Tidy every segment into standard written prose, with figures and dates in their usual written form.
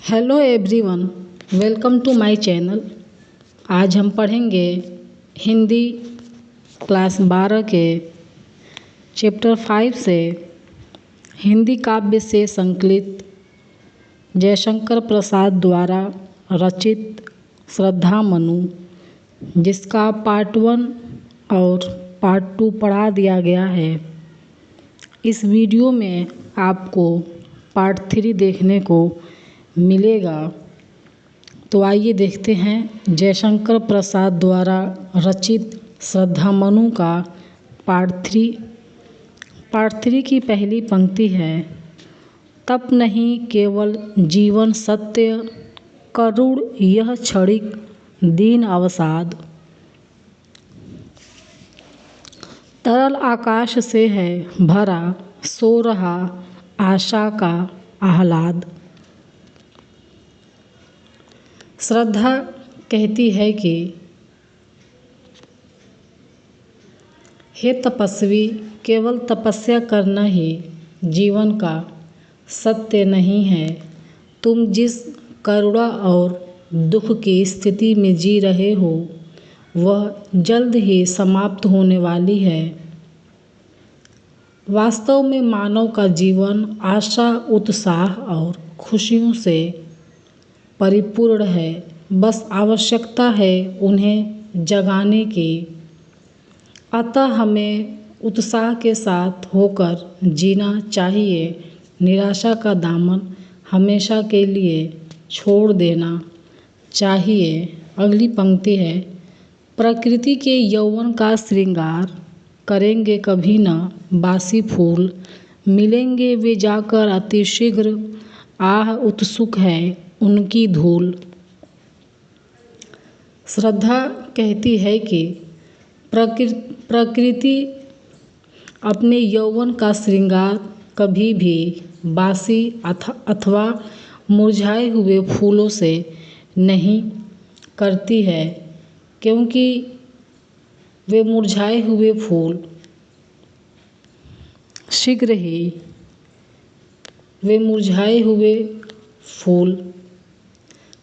Hello everyone, welcome to my channel. आज हम पढ़ेंगे हिंदी क्लास 12 के चैप्टर 5 से हिंदी काव्य से संकलित जयशंकर प्रसाद द्वारा रचित श्रद्धा मनु, जिसका पार्ट 1 और पार्ट 2 पढ़ा दिया गया है। इस वीडियो में आपको पार्ट 3 देखने को मिलेगा। तो आइए देखते हैं जयशंकर प्रसाद द्वारा रचित श्रद्धा मनु का पार्ट 3। पार्ट 3 की पहली पंक्ति है, तप नहीं केवल जीवन सत्य, करुण यह क्षणिक दीन अवसाद। तरल आकाश से है भरा, सो रहा आशा का आह्लाद। श्रद्धा कहती है कि हे तपस्वी, केवल तपस्या करना ही जीवन का सत्य नहीं है। तुम जिस करुणा और दुख की स्थिति में जी रहे हो वह जल्द ही समाप्त होने वाली है। वास्तव में मानव का जीवन आशा, उत्साह और खुशियों से परिपूर्ण है। बस आवश्यकता है उन्हें जगाने की। अतः हमें उत्साह के साथ होकर जीना चाहिए। निराशा का दामन हमेशा के लिए छोड़ देना चाहिए। अगली पंक्ति है, प्रकृति के यौवन का श्रृंगार करेंगे कभी न बासी फूल, मिलेंगे वे जाकर अति शीघ्र, आह उत्सुक है उनकी धूल। श्रद्धा कहती है कि प्रकृति अपने यौवन का श्रृंगार कभी भी बासी अथवा मुरझाए हुए फूलों से नहीं करती है, क्योंकि वे मुरझाए हुए फूल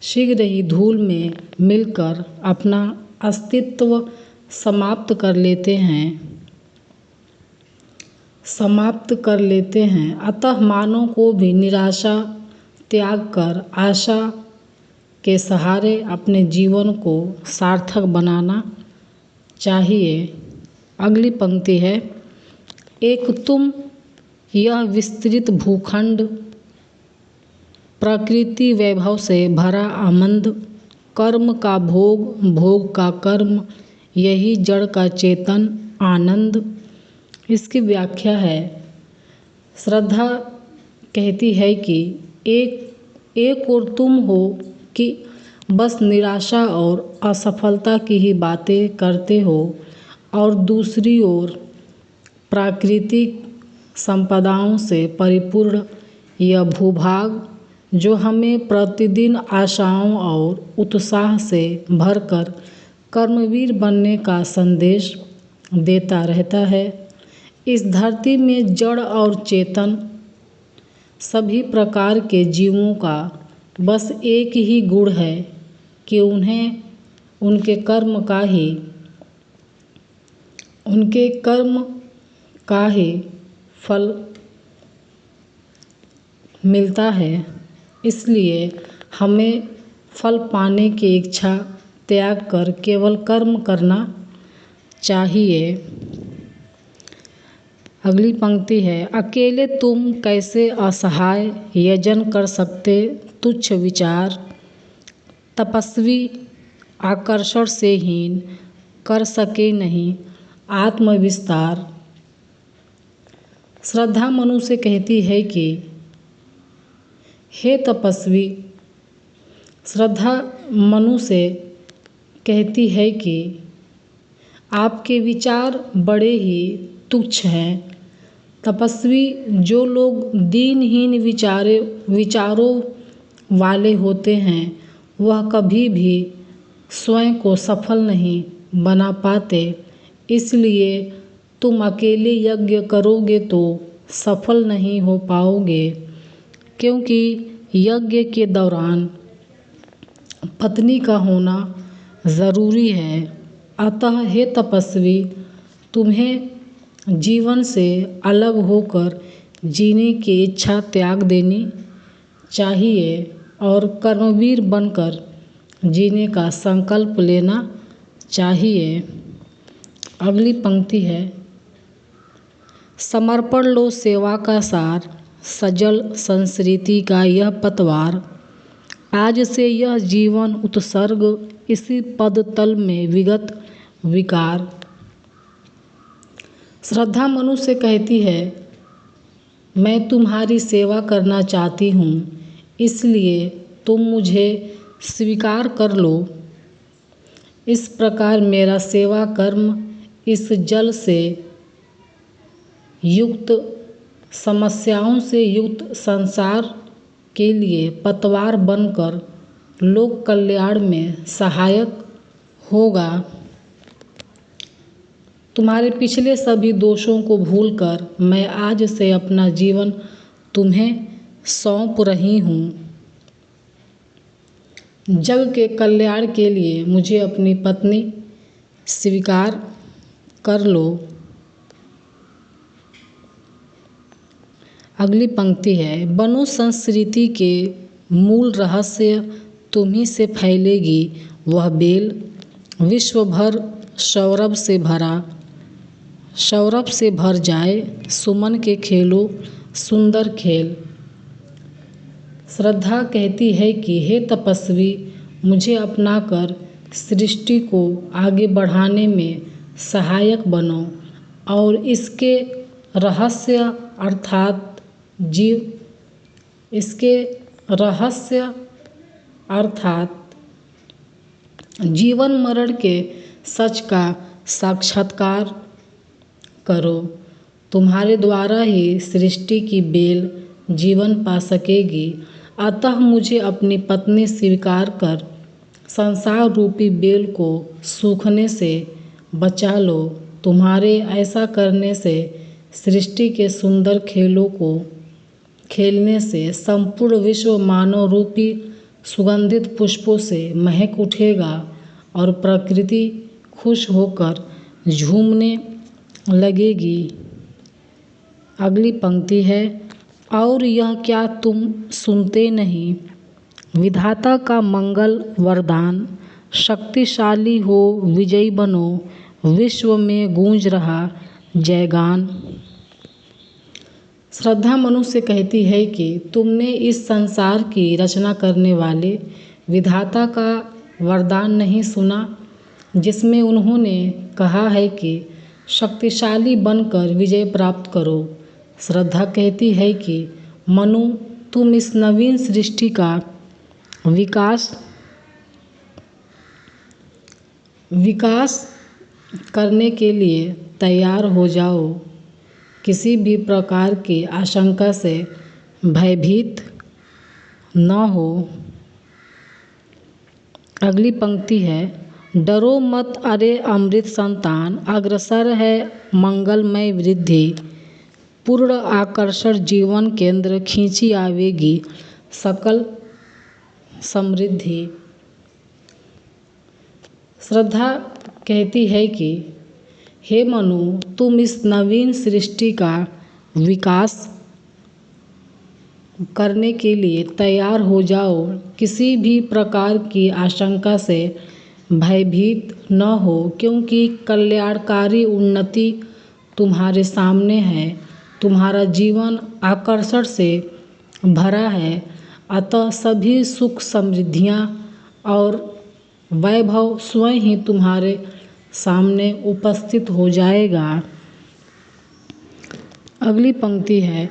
शीघ्र ही धूल में मिलकर अपना अस्तित्व समाप्त कर लेते हैं। अतः मानव को भी निराशा त्याग कर आशा के सहारे अपने जीवन को सार्थक बनाना चाहिए। अगली पंक्ति है, एक तुम यह विस्तृत भूखंड, प्रकृति वैभव से भरा आमंद, कर्म का भोग, भोग का कर्म, यही जड़ का चेतन आनंद। इसकी व्याख्या है, श्रद्धा कहती है कि एक और तुम हो कि बस निराशा और असफलता की ही बातें करते हो, और दूसरी ओर प्राकृतिक संपदाओं से परिपूर्ण यह भूभाग जो हमें प्रतिदिन आशाओं और उत्साह से भरकर कर्मवीर बनने का संदेश देता रहता है। इस धरती में जड़ और चेतन सभी प्रकार के जीवों का बस एक ही गुण है कि उन्हें उनके कर्म का ही फल मिलता है। इसलिए हमें फल पाने की इच्छा त्याग कर केवल कर्म करना चाहिए। अगली पंक्ति है, अकेले तुम कैसे असहाय यजन कर सकते तुच्छ विचार, तपस्वी आकर्षण से हीन कर सके नहीं आत्मविस्तार। श्रद्धा मनु से कहती है कि हे तपस्वी, श्रद्धा मनु से कहती है कि आपके विचार बड़े ही तुच्छ हैं। तपस्वी जो लोग दीनहीन विचारों वाले होते हैं वह कभी भी स्वयं को सफल नहीं बना पाते। इसलिए तुम अकेले यज्ञ करोगे तो सफल नहीं हो पाओगे, क्योंकि यज्ञ के दौरान पत्नी का होना ज़रूरी है। अतः हे तपस्वी, तुम्हें जीवन से अलग होकर जीने की इच्छा त्याग देनी चाहिए और कर्मवीर बनकर जीने का संकल्प लेना चाहिए। अगली पंक्ति है, समर्पण लो सेवा का सार, सजल संस्कृति का यह पतवार। आज से यह जीवन उत्सर्ग, इसी पद तल में विगत विकार। श्रद्धा मनु से कहती है, मैं तुम्हारी सेवा करना चाहती हूँ, इसलिए तुम मुझे स्वीकार कर लो। इस प्रकार मेरा सेवा कर्म इस जल से युक्त, समस्याओं से युक्त संसार के लिए पतवार बनकर लोक कल्याण में सहायक होगा। तुम्हारे पिछले सभी दोषों को भूलकर मैं आज से अपना जीवन तुम्हें सौंप रही हूँ। जग के कल्याण के लिए मुझे अपनी पत्नी स्वीकार कर लो। अगली पंक्ति है, बनो संस्कृति के मूल रहस्य तुम्ही से फैलेगी वह बेल, विश्व भर सौरभ से भरा, सौरभ से भर जाए सुमन के खेलो सुंदर खेल। श्रद्धा कहती है कि हे तपस्वी, मुझे अपनाकर सृष्टि को आगे बढ़ाने में सहायक बनो और इसके रहस्य अर्थात जीवन मरण के सच का साक्षात्कार करो। तुम्हारे द्वारा ही सृष्टि की बेल जीवन पा सकेगी। अतः मुझे अपनी पत्नी स्वीकार कर संसार रूपी बेल को सूखने से बचा लो। तुम्हारे ऐसा करने से सृष्टि के सुंदर खेलों को खेलने से संपूर्ण विश्व मानव रूपी सुगंधित पुष्पों से महक उठेगा और प्रकृति खुश होकर झूमने लगेगी। अगली पंक्ति है, और यह क्या तुम सुनते नहीं, विधाता का मंगल वरदान, शक्तिशाली हो विजयी बनो, विश्व में गूंज रहा जयगान। श्रद्धा मनु से कहती है कि तुमने इस संसार की रचना करने वाले विधाता का वरदान नहीं सुना, जिसमें उन्होंने कहा है कि शक्तिशाली बनकर विजय प्राप्त करो। श्रद्धा कहती है कि मनु, तुम इस नवीन सृष्टि का विकास करने के लिए तैयार हो जाओ। किसी भी प्रकार की आशंका से भयभीत न हो। अगली पंक्ति है, डरो मत अरे अमृत संतान, अग्रसर है मंगलमय वृद्धि, पूर्ण आकर्षण जीवन केंद्र खींची आवेगी सकल समृद्धि। श्रद्धा कहती है कि हे मनु, तुम इस नवीन सृष्टि का विकास करने के लिए तैयार हो जाओ। किसी भी प्रकार की आशंका से भयभीत न हो, क्योंकि कल्याणकारी उन्नति तुम्हारे सामने है। तुम्हारा जीवन आकर्षण से भरा है, अतः सभी सुख समृद्धियाँ और वैभव स्वयं ही तुम्हारे सामने उपस्थित हो जाएगा। अगली पंक्ति है,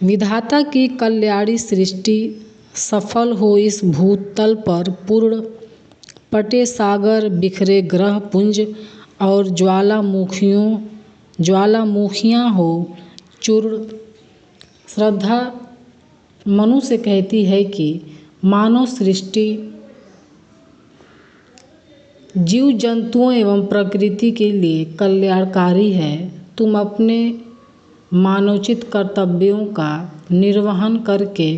विधाता की कल्याणी सृष्टि सफल हो इस भूतल पर, पूर्ण पटे सागर बिखरे ग्रह पुंज और ज्वालामुखियाँ हो चूर्ण। श्रद्धा मनु से कहती है कि मानव सृष्टि जीव जंतुओं एवं प्रकृति के लिए कल्याणकारी है। तुम अपने मानवोचित कर्तव्यों का निर्वहन करके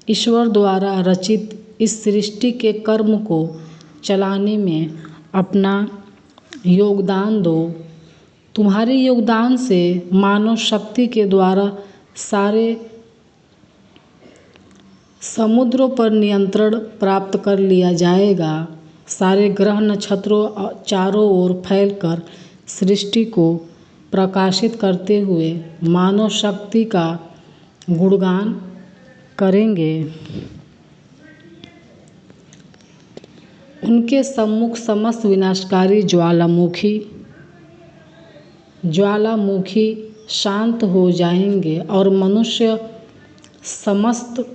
ईश्वर द्वारा रचित इस सृष्टि के कर्म को चलाने में अपना योगदान दो। तुम्हारे योगदान से मानव शक्ति के द्वारा सारे समुद्रों पर नियंत्रण प्राप्त कर लिया जाएगा। सारे ग्रह नक्षत्रों चारों ओर फैलकर सृष्टि को प्रकाशित करते हुए मानव शक्ति का गुणगान करेंगे। उनके सम्मुख समस्त विनाशकारी ज्वालामुखी शांत हो जाएंगे और मनुष्य समस्त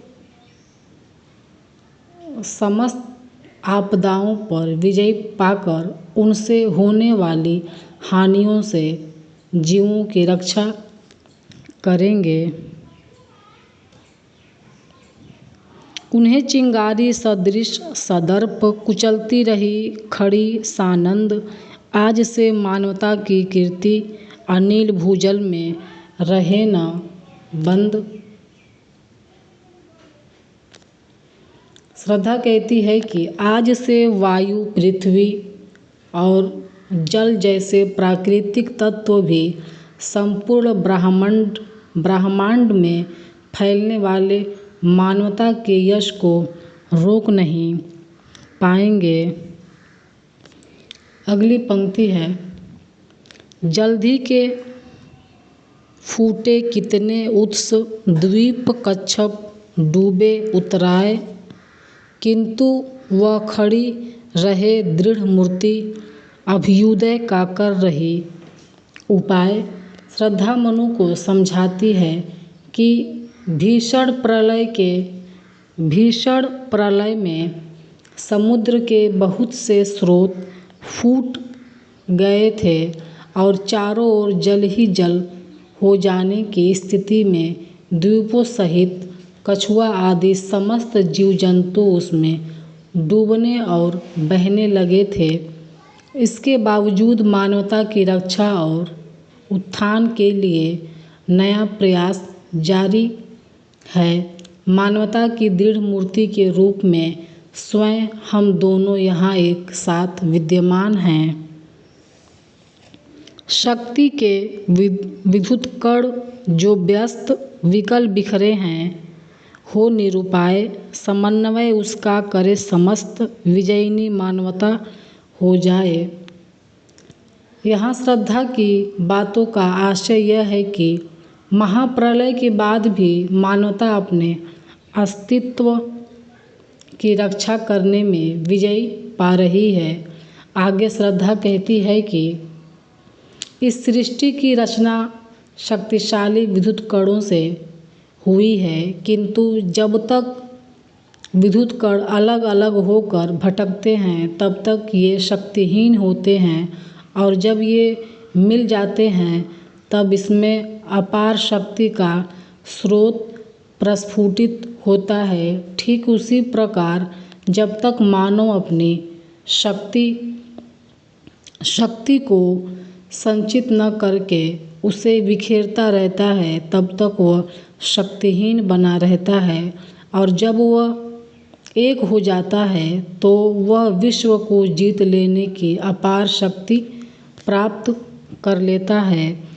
आपदाओं पर विजय पाकर उनसे होने वाली हानियों से जीवों की रक्षा करेंगे। उन्हें चिंगारी सदृश सदर्प कुचलती रही खड़ी सानंद आज से मानवता की कीर्ति अनिल भूजल में रहे न बंद। श्रद्धा कहती है कि आज से वायु, पृथ्वी और जल जैसे प्राकृतिक तत्व भी संपूर्ण ब्रह्मांड में फैलने वाले मानवता के यश को रोक नहीं पाएंगे। अगली पंक्ति है, जल्दी के फूटे कितने उत्स द्वीप कच्छप डूबे उतराए, किंतु वह खड़ी रहे दृढ़ मूर्ति अभ्युदय का कर रही उपाय। श्रद्धा मनु को समझाती है कि भीषण प्रलय में समुद्र के बहुत से स्रोत फूट गए थे और चारों ओर जल ही जल हो जाने की स्थिति में द्वीपों सहित कछुआ आदि समस्त जीव जंतु उसमें डूबने और बहने लगे थे। इसके बावजूद मानवता की रक्षा और उत्थान के लिए नया प्रयास जारी है। मानवता की दृढ़ मूर्ति के रूप में स्वयं हम दोनों यहाँ एक साथ विद्यमान हैं। शक्ति के विद्युत कण जो व्यस्त विकल बिखरे हैं हो निरुपाय, समन्वय उसका करे समस्त विजयिनी मानवता हो जाए। यहाँ श्रद्धा की बातों का आशय यह है कि महाप्रलय के बाद भी मानवता अपने अस्तित्व की रक्षा करने में विजय पा रही है। आगे श्रद्धा कहती है कि इस सृष्टि की रचना शक्तिशाली विद्युत कणों से हुई है, किंतु जब तक विद्युत कण अलग अलग होकर भटकते हैं तब तक ये शक्तिहीन होते हैं, और जब ये मिल जाते हैं तब इसमें अपार शक्ति का स्रोत प्रस्फुटित होता है। ठीक उसी प्रकार जब तक मानव अपनी शक्ति को संचित न करके उसे बिखेरता रहता है तब तक वह शक्तिहीन बना रहता है, और जब वह एक हो जाता है तो वह विश्व को जीत लेने की अपार शक्ति प्राप्त कर लेता है।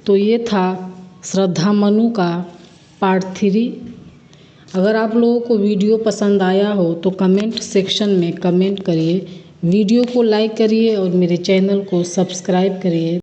तो ये था श्रद्धा मनु का पार्ट 3। अगर आप लोगों को वीडियो पसंद आया हो तो कमेंट सेक्शन में कमेंट करिए, वीडियो को लाइक करिए और मेरे चैनल को सब्सक्राइब करिए।